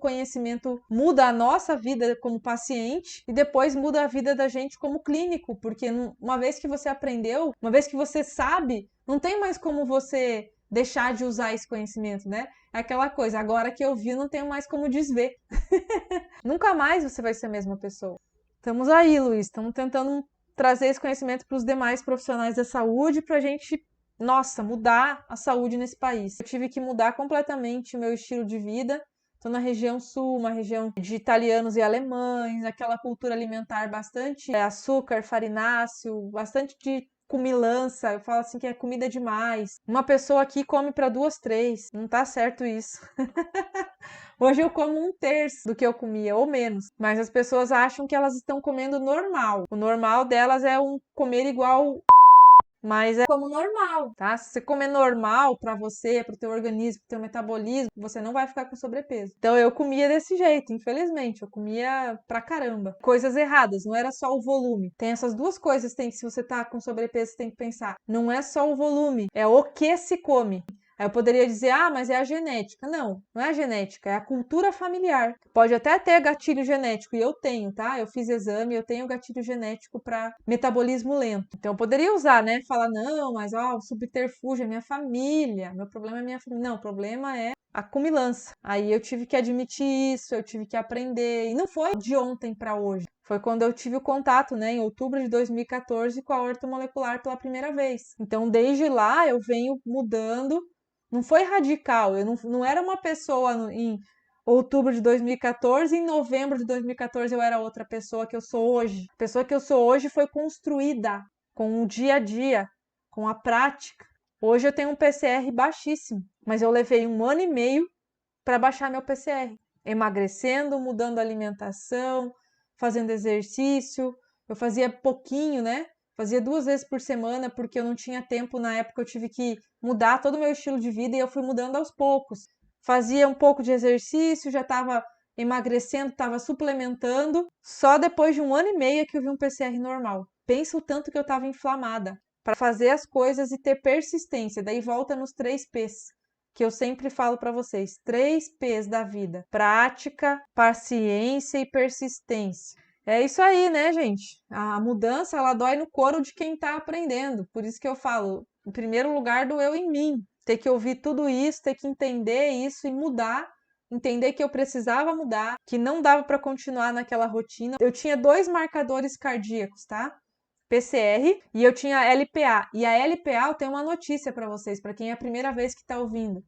conhecimento muda a nossa vida como paciente e depois muda a vida da gente como clínico, porque uma vez que você aprendeu, uma vez que você sabe, não tem mais como você deixar de usar esse conhecimento, né? É aquela coisa, agora que eu vi, não tenho mais como desver. Nunca mais você vai ser a mesma pessoa. Estamos aí, Luiz, estamos tentando trazer esse conhecimento para os demais profissionais da saúde para a gente, nossa, mudar a saúde nesse país. Eu tive que mudar completamente o meu estilo de vida. Estou na região sul, uma região de italianos e alemães, aquela cultura alimentar bastante açúcar, farináceo, bastante de comilança. Eu falo assim que é comida demais. Uma pessoa aqui come para 2, 3. Não tá certo isso. Hoje eu como 1/3 do que eu comia, ou menos. Mas as pessoas acham que elas estão comendo normal. O normal delas é comer igual, mas é como normal, tá? Se você comer normal pra você, pro teu organismo, pro teu metabolismo, você não vai ficar com sobrepeso. Então eu comia desse jeito, infelizmente. Eu comia pra caramba. Coisas erradas, não era só o volume. Tem essas duas coisas, se você tá com sobrepeso, você tem que pensar. Não é só o volume, é o que se come. Aí eu poderia dizer, mas é a genética. Não, não é a genética, é a cultura familiar. Pode até ter gatilho genético, e eu tenho, tá? Eu fiz exame, eu tenho gatilho genético para metabolismo lento. Então eu poderia usar, né? Falar, não, mas o subterfúgio é minha família, meu problema é minha família. Não, o problema é a comilança. Aí eu tive que admitir isso, eu tive que aprender. E não foi de ontem para hoje. Foi quando eu tive o contato, né, em outubro de 2014, com a ortomolecular pela primeira vez. Então, desde lá, eu venho mudando. Não foi radical, eu não era uma pessoa em outubro de 2014, em novembro de 2014 eu era outra pessoa que eu sou hoje. A pessoa que eu sou hoje foi construída com o dia a dia, com a prática. Hoje eu tenho um PCR baixíssimo, mas eu levei 1 ano e meio para baixar meu PCR. Emagrecendo, mudando a alimentação, fazendo exercício. Eu fazia pouquinho, né? Fazia 2 vezes por semana, porque eu não tinha tempo na época, eu tive que mudar todo o meu estilo de vida e eu fui mudando aos poucos. Fazia um pouco de exercício, já estava emagrecendo, estava suplementando. Só depois de 1 ano e meio que eu vi um PCR normal. Pensa o tanto que eu estava inflamada para fazer as coisas e ter persistência. Daí volta nos 3 P's, que eu sempre falo para vocês. 3 P's da vida: prática, paciência e persistência. É isso aí, né, gente? A mudança, ela dói no couro de quem tá aprendendo. Por isso que eu falo, em primeiro lugar, doeu em mim. Ter que ouvir tudo isso, ter que entender isso e mudar. Entender que eu precisava mudar, que não dava para continuar naquela rotina. Eu tinha 2 marcadores cardíacos, tá? PCR e eu tinha LPA. E a LPA, eu tenho uma notícia para vocês, para quem é a primeira vez que tá ouvindo.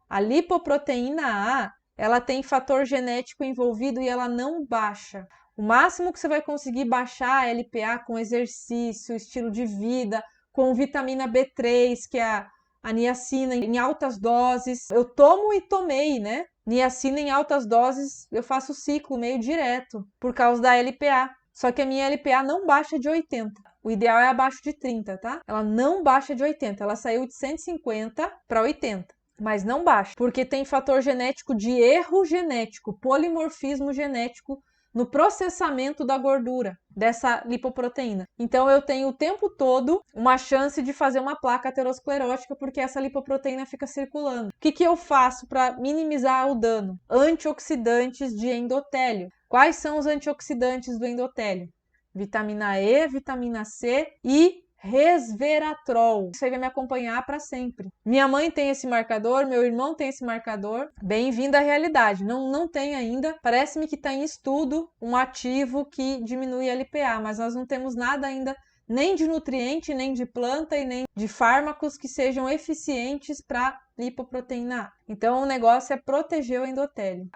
A lipoproteína A, ela tem fator genético envolvido e ela não baixa. O máximo que você vai conseguir baixar a LPA com exercício, estilo de vida, com vitamina B3, que é a niacina em altas doses. Eu tomo e tomei, né? Niacina em altas doses, eu faço ciclo meio direto, por causa da LPA. Só que a minha LPA não baixa de 80. O ideal é abaixo de 30, tá? Ela não baixa de 80. Ela saiu de 150 para 80. Mas não baixa, porque tem fator genético de erro genético, polimorfismo genético no processamento da gordura dessa lipoproteína. Então eu tenho o tempo todo uma chance de fazer uma placa aterosclerótica porque essa lipoproteína fica circulando. O que eu faço para minimizar o dano? Antioxidantes de endotélio. Quais são os antioxidantes do endotélio? Vitamina E, vitamina C e resveratrol. Isso aí vai me acompanhar para sempre. Minha mãe tem esse marcador, meu irmão tem esse marcador. Bem-vindo à realidade. Não tem ainda. Parece-me que está em estudo um ativo que diminui a LPA, mas nós não temos nada ainda, nem de nutriente, nem de planta e nem de fármacos que sejam eficientes para lipoproteína A. Então o negócio é proteger o endotélio.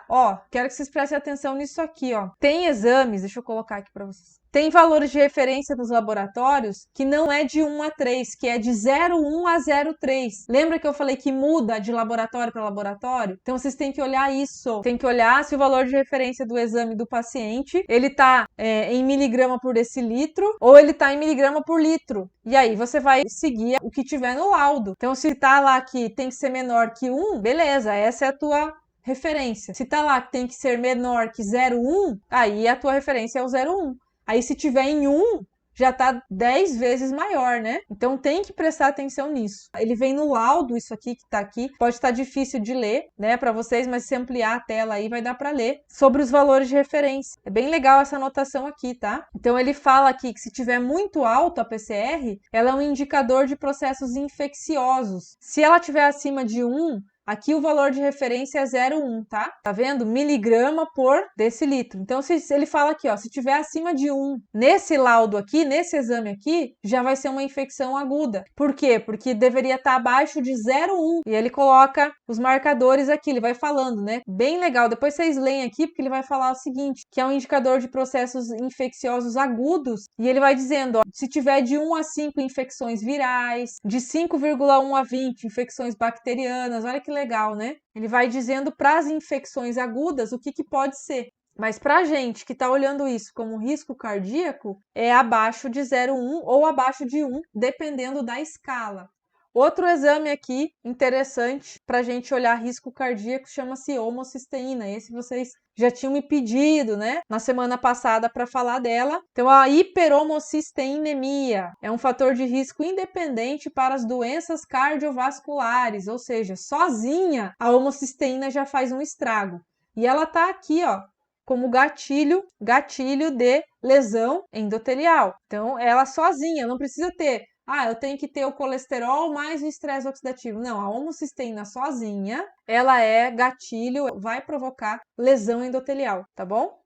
Quero que vocês prestem atenção nisso aqui, Tem exames, deixa eu colocar aqui para vocês. Tem valores de referência nos laboratórios que não é de 1 a 3, que é de 0,1 a 0,3. Lembra que eu falei que muda de laboratório para laboratório? Então vocês têm que olhar isso. Tem que olhar se o valor de referência do exame do paciente, ele tá em miligrama por decilitro ou ele tá em miligrama por litro. E aí você vai seguir o que tiver no laudo. Então se tá lá que tem que ser menor que 1, beleza, essa é a tua referência. Se tá lá que tem que ser menor que 0,1, aí a tua referência é o 0,1. Aí se tiver em 1, já tá 10 vezes maior, né? Então tem que prestar atenção nisso. Ele vem no laudo, isso aqui que tá aqui, pode estar difícil de ler, né, para vocês, mas se ampliar a tela aí vai dar para ler sobre os valores de referência. É bem legal essa anotação aqui, tá? Então ele fala aqui que se tiver muito alto a PCR, ela é um indicador de processos infecciosos. Se ela tiver acima de 1, aqui o valor de referência é 0,1, tá? Tá vendo? Miligrama por decilitro. Então, se ele fala aqui, ó, se tiver acima de 1, nesse laudo aqui, nesse exame aqui, já vai ser uma infecção aguda. Por quê? Porque deveria estar abaixo de 0,1. E ele coloca os marcadores aqui, ele vai falando, né? Bem legal. Depois vocês leem aqui, porque ele vai falar o seguinte, que é um indicador de processos infecciosos agudos. E ele vai dizendo, ó, se tiver de 1 a 5 infecções virais, de 5,1 a 20 infecções bacterianas, olha que legal, né? Ele vai dizendo para as infecções agudas o que pode ser. Mas para a gente que está olhando isso como risco cardíaco, é abaixo de 0,1 ou abaixo de 1, dependendo da escala. Outro exame aqui interessante para a gente olhar risco cardíaco chama-se homocisteína. Esse vocês já tinham me pedido, né, na semana passada para falar dela. Então, a hiperhomocisteinemia é um fator de risco independente para as doenças cardiovasculares, ou seja, sozinha a homocisteína já faz um estrago. E ela tá aqui, ó, como gatilho de lesão endotelial. Então, ela sozinha, não precisa ter eu tenho que ter o colesterol mais o estresse oxidativo. Não, a homocisteína sozinha, ela é gatilho, vai provocar lesão endotelial, tá bom?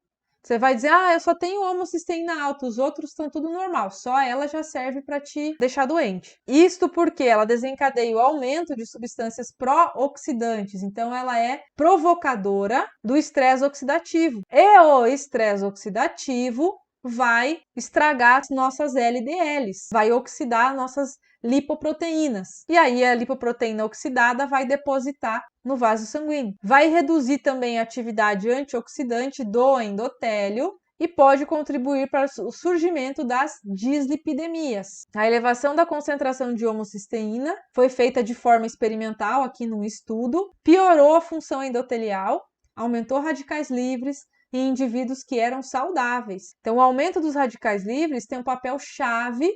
Você vai dizer, eu só tenho homocisteína alta, os outros estão tudo normal. Só ela já serve para te deixar doente. Isto porque ela desencadeia o aumento de substâncias pró-oxidantes. Então, ela é provocadora do estresse oxidativo. E o estresse oxidativo vai estragar as nossas LDLs, vai oxidar nossas lipoproteínas. E aí a lipoproteína oxidada vai depositar no vaso sanguíneo. Vai reduzir também a atividade antioxidante do endotélio e pode contribuir para o surgimento das dislipidemias. A elevação da concentração de homocisteína foi feita de forma experimental aqui num estudo, piorou a função endotelial, aumentou radicais livres, em indivíduos que eram saudáveis. Então, o aumento dos radicais livres tem um papel chave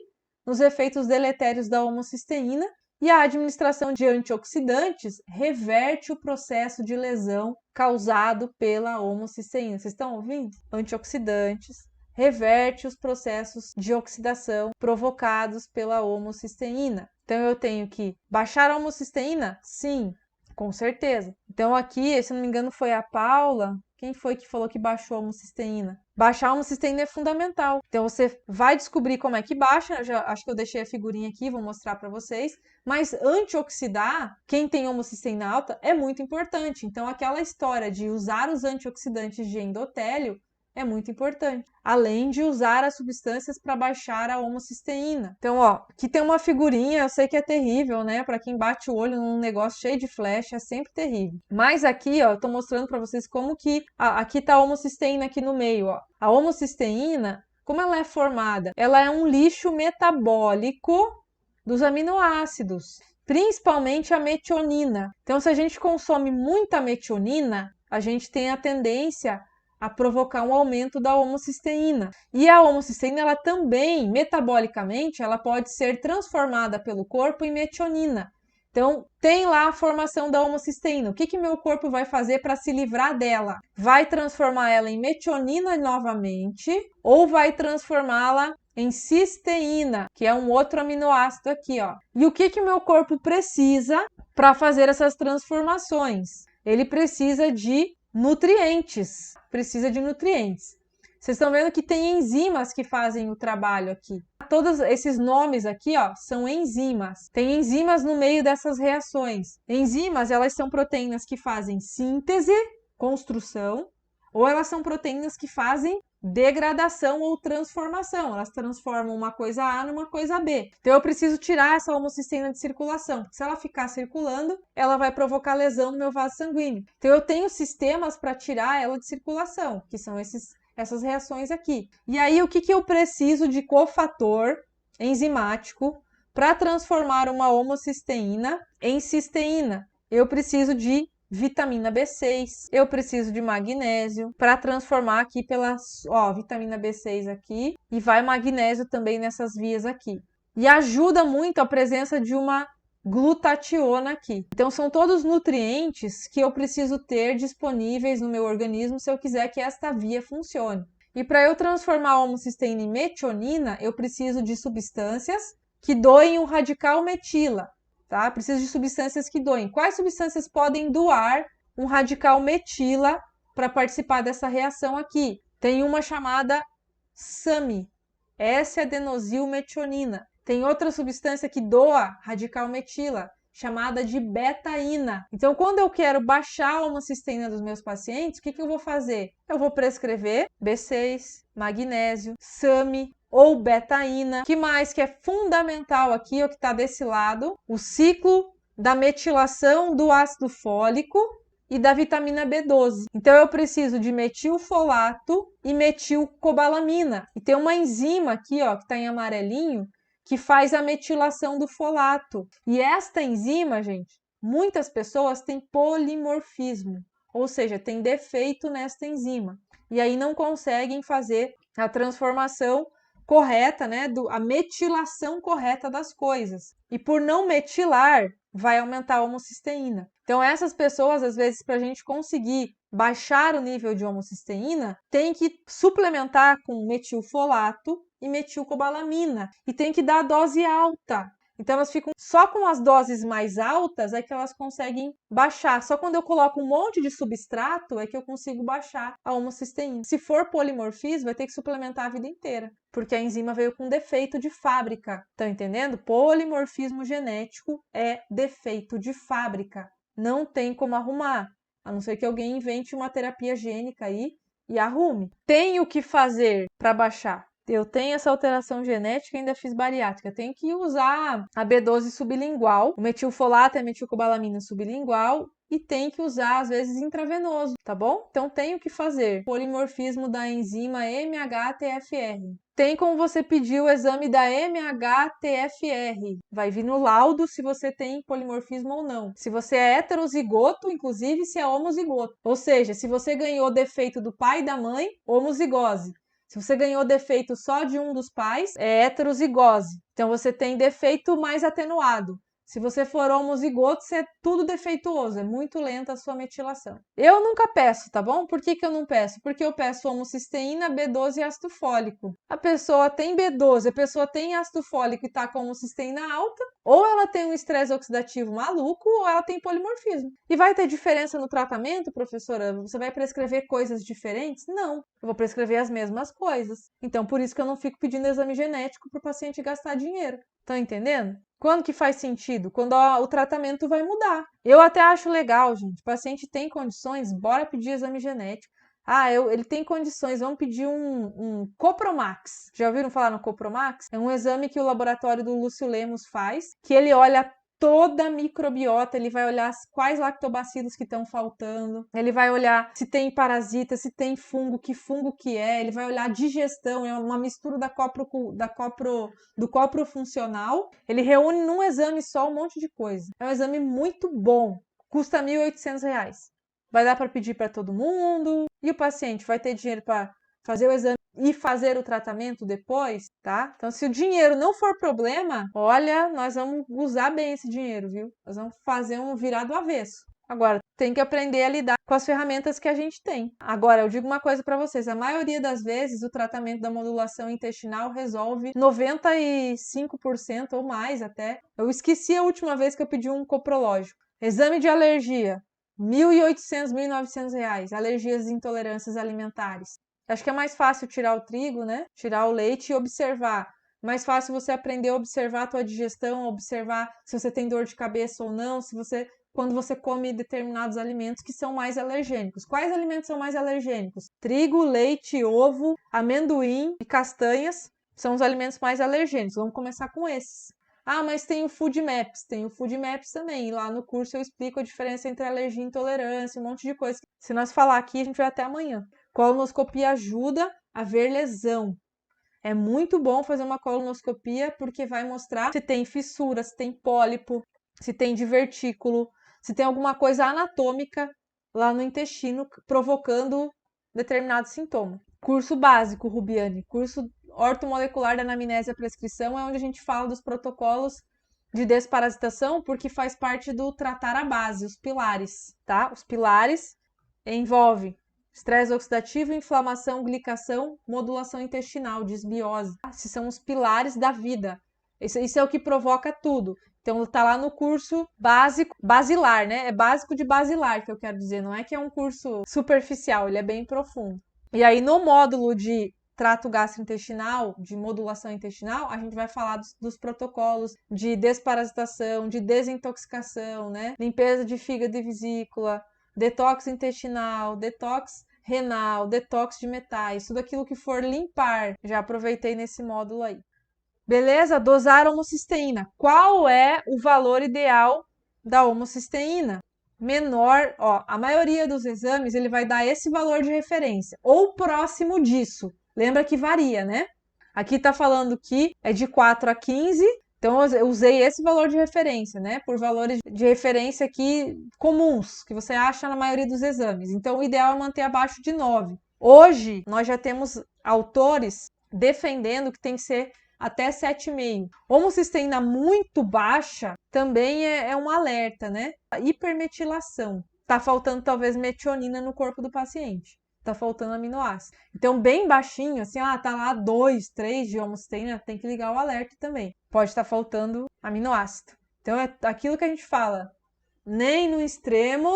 nos efeitos deletérios da homocisteína e a administração de antioxidantes reverte o processo de lesão causado pela homocisteína. Vocês estão ouvindo? Antioxidantes reverte os processos de oxidação provocados pela homocisteína. Então, eu tenho que baixar a homocisteína? Sim, com certeza. Então, aqui, se não me engano, foi a Paula. Quem foi que falou que baixou a homocisteína? Baixar a homocisteína é fundamental. Então, você vai descobrir como é que baixa. Acho que eu deixei a figurinha aqui, vou mostrar para vocês. Mas antioxidar, quem tem homocisteína alta, é muito importante. Então, aquela história de usar os antioxidantes de endotélio é muito importante. Além de usar as substâncias para baixar a homocisteína. Então, ó, aqui tem uma figurinha, eu sei que é terrível, né? Para quem bate o olho num negócio cheio de flecha, é sempre terrível. Mas aqui, ó, eu tô mostrando para vocês como que aqui tá a homocisteína aqui no meio, ó. A homocisteína, como ela é formada? Ela é um lixo metabólico dos aminoácidos, principalmente a metionina. Então, se a gente consome muita metionina, a gente tem a tendência a provocar um aumento da homocisteína. E a homocisteína, ela também, metabolicamente, ela pode ser transformada pelo corpo em metionina. Então, tem lá a formação da homocisteína. O que meu corpo vai fazer para se livrar dela? Vai transformar ela em metionina novamente ou vai transformá-la em cisteína, que é um outro aminoácido aqui, ó. E o que meu corpo precisa para fazer essas transformações? Ele precisa de nutrientes. Vocês estão vendo que tem enzimas que fazem o trabalho aqui. Todos esses nomes aqui, ó, são enzimas. Tem enzimas no meio dessas reações. Enzimas, elas são proteínas que fazem síntese, construção, ou elas são proteínas que fazem degradação ou transformação. Elas transformam uma coisa A numa coisa B. Então, eu preciso tirar essa homocisteína de circulação. Se ela ficar circulando, ela vai provocar lesão no meu vaso sanguíneo. Então, eu tenho sistemas para tirar ela de circulação, que são essas reações aqui. E aí, o que eu preciso de cofator enzimático para transformar uma homocisteína em cisteína? Eu preciso de vitamina B6, eu preciso de magnésio para transformar aqui vitamina B6 aqui e vai magnésio também nessas vias aqui. E ajuda muito a presença de uma glutationa aqui. Então são todos nutrientes que eu preciso ter disponíveis no meu organismo se eu quiser que esta via funcione. E para eu transformar a homocisteína em metionina, eu preciso de substâncias que doem um radical metila. Tá? Preciso de substâncias que doem. Quais substâncias podem doar um radical metila para participar dessa reação aqui? Tem uma chamada SAMe, S-adenosilmetionina. Tem outra substância que doa radical metila, chamada de betaína. Então, quando eu quero baixar a homocisteína dos meus pacientes, o que eu vou fazer? Eu vou prescrever B6, magnésio, SAMe, ou betaína. O que mais que é fundamental aqui, o que está desse lado? O ciclo da metilação do ácido fólico e da vitamina B12. Então, eu preciso de metilfolato e metilcobalamina. E tem uma enzima aqui, ó, que está em amarelinho, que faz a metilação do folato. E esta enzima, gente, muitas pessoas têm polimorfismo, ou seja, tem defeito nesta enzima. E aí não conseguem fazer a transformação correta, né, a metilação correta das coisas. E por não metilar, vai aumentar a homocisteína. Então, essas pessoas, às vezes, para a gente conseguir baixar o nível de homocisteína, tem que suplementar com metilfolato e metilcobalamina. E tem que dar a dose alta. Então, elas ficam só com as doses mais altas é que elas conseguem baixar. Só quando eu coloco um monte de substrato é que eu consigo baixar a homocisteína. Se for polimorfismo, vai ter que suplementar a vida inteira, porque a enzima veio com defeito de fábrica. Estão entendendo? Polimorfismo genético é defeito de fábrica. Não tem como arrumar, a não ser que alguém invente uma terapia gênica aí e arrume. Tem o que fazer para baixar. Eu tenho essa alteração genética e ainda fiz bariátrica. Tenho que usar a B12 sublingual, o metilfolato e a metilcobalamina sublingual, e tem que usar, às vezes, intravenoso, tá bom? Então, tem o que fazer. Polimorfismo da enzima MHTFR. Tem como você pedir o exame da MHTFR. Vai vir no laudo se você tem polimorfismo ou não. Se você é heterozigoto, inclusive se é homozigoto. Ou seja, se você ganhou defeito do pai e da mãe, homozigose. Se você ganhou defeito só de um dos pais, é heterozigose. Então, você tem defeito mais atenuado. Se você for homozigoto, você é tudo defeituoso, é muito lenta a sua metilação. Eu nunca peço, tá bom? Por que eu não peço? Porque eu peço homocisteína, B12 e ácido fólico. A pessoa tem B12, a pessoa tem ácido fólico e tá com homocisteína alta, ou ela tem um estresse oxidativo maluco, ou ela tem polimorfismo. E vai ter diferença no tratamento, professora? Você vai prescrever coisas diferentes? Não, eu vou prescrever as mesmas coisas. Então, por isso que eu não fico pedindo exame genético para o paciente gastar dinheiro. Estão entendendo? Quando que faz sentido? Quando o tratamento vai mudar. Eu até acho legal, gente. O paciente tem condições, bora pedir exame genético. Ele tem condições, vamos pedir um Copromax. Já ouviram falar no Copromax? É um exame que o laboratório do Lúcio Lemos faz, que ele olha toda a microbiota, ele vai olhar quais lactobacilos que estão faltando, ele vai olhar se tem parasita, se tem fungo que é, ele vai olhar a digestão, é uma mistura do copro funcional, ele reúne num exame só um monte de coisa. É um exame muito bom, custa R$ 1.800. Vai dar para pedir para todo mundo, e o paciente vai ter dinheiro para fazer o exame e fazer o tratamento depois, tá? Então, se o dinheiro não for problema, olha, nós vamos usar bem esse dinheiro, viu? Nós vamos fazer um virar do avesso. Agora, tem que aprender a lidar com as ferramentas que a gente tem. Agora, eu digo uma coisa para vocês, a maioria das vezes o tratamento da modulação intestinal resolve 95% ou mais até. Eu esqueci a última vez que eu pedi um coprológico. Exame de alergia, R$ 1.800, R$ 1.900, alergias e intolerâncias alimentares. Acho que é mais fácil tirar o trigo, né? Tirar o leite e observar. Mais fácil você aprender a observar a tua digestão, observar se você tem dor de cabeça ou não, quando você come determinados alimentos que são mais alergênicos. Quais alimentos são mais alergênicos? Trigo, leite, ovo, amendoim e castanhas são os alimentos mais alergênicos. Vamos começar com esses. Mas tem o Food Maps. Tem o Food Maps também. E lá no curso eu explico a diferença entre alergia e intolerância, um monte de coisa. Se nós falar aqui, a gente vai até amanhã. Colonoscopia ajuda a ver lesão. É muito bom fazer uma colonoscopia porque vai mostrar se tem fissura, se tem pólipo, se tem divertículo, se tem alguma coisa anatômica lá no intestino provocando determinado sintoma. Curso básico, Rubiane, curso ortomolecular da anamnese e prescrição, é onde a gente fala dos protocolos de desparasitação, porque faz parte do tratar a base, os pilares, tá? Os pilares envolvem estresse oxidativo, inflamação, glicação, modulação intestinal, desbiose. Esses são os pilares da vida. Isso é o que provoca tudo. Então, tá lá no curso básico, basilar, né? É básico de basilar que eu quero dizer. Não é que é um curso superficial, ele é bem profundo. E aí, no módulo de trato gastrointestinal, de modulação intestinal, a gente vai falar dos protocolos de desparasitação, de desintoxicação, né? Limpeza de fígado e vesícula, detox intestinal, detox renal, detox de metais, tudo aquilo que for limpar. Já aproveitei nesse módulo aí. Beleza? Dosar homocisteína. Qual é o valor ideal da homocisteína? Menor, ó, a maioria dos exames ele vai dar esse valor de referência, ou próximo disso. Lembra que varia, né? Aqui tá falando que é de 4 a 15, então eu usei esse valor de referência, né? Por valores de referência aqui comuns, que você acha na maioria dos exames. Então o ideal é manter abaixo de 9. Hoje, nós já temos autores defendendo que tem que ser até 7,5. Homocisteína muito baixa também é um alerta, né? A hipermetilação. Tá faltando talvez metionina no corpo do paciente. Tá faltando aminoácido. Então, bem baixinho, assim, tá lá 2, 3 de homocisteína, tem que ligar o alerta também. Pode estar faltando aminoácido. Então, é aquilo que a gente fala. Nem no extremo,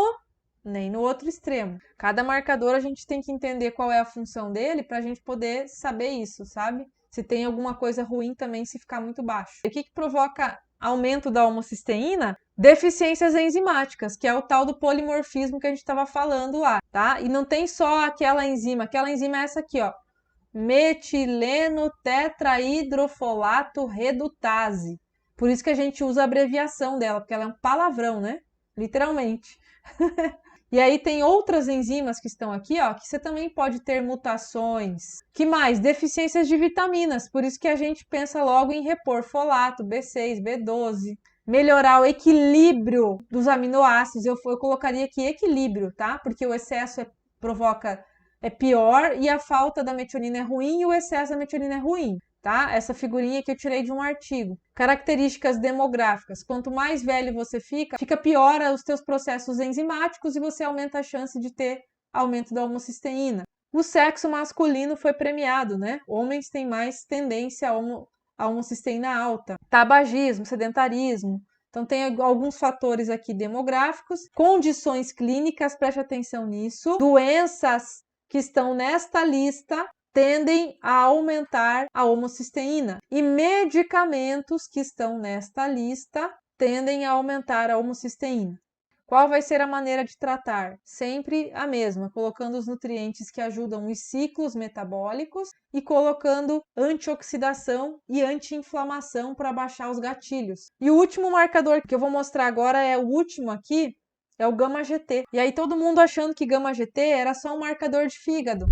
nem no outro extremo. Cada marcador a gente tem que entender qual é a função dele pra gente poder saber isso, sabe? Se tem alguma coisa ruim também se ficar muito baixo. O que provoca aumento da homocisteína? Deficiências enzimáticas, que é o tal do polimorfismo que a gente estava falando lá, tá? E não tem só aquela enzima é essa aqui, ó. Metileno tetrahidrofolato redutase. Por isso que a gente usa a abreviação dela, porque ela é um palavrão, né? Literalmente. E aí tem outras enzimas que estão aqui, ó, que você também pode ter mutações. Que mais? Deficiências de vitaminas, por isso que a gente pensa logo em repor folato, B6, B12. Melhorar o equilíbrio dos aminoácidos, eu colocaria aqui equilíbrio, tá? Porque o excesso é pior e a falta da metionina é ruim e o excesso da metionina é ruim. Tá? Essa figurinha que eu tirei de um artigo. Características demográficas. Quanto mais velho você fica pior os teus processos enzimáticos e você aumenta a chance de ter aumento da homocisteína. O sexo masculino foi premiado, né? Homens têm mais tendência a homocisteína alta. Tabagismo, sedentarismo. Então tem alguns fatores aqui demográficos. Condições clínicas, preste atenção nisso. Doenças que estão nesta lista tendem a aumentar a homocisteína. E medicamentos que estão nesta lista tendem a aumentar a homocisteína. Qual vai ser a maneira de tratar? Sempre a mesma, colocando os nutrientes que ajudam os ciclos metabólicos e colocando antioxidação e anti-inflamação para baixar os gatilhos. E o último marcador que eu vou mostrar agora é o último aqui, é o gama-GT. E aí todo mundo achando que gama-GT era só um marcador de fígado.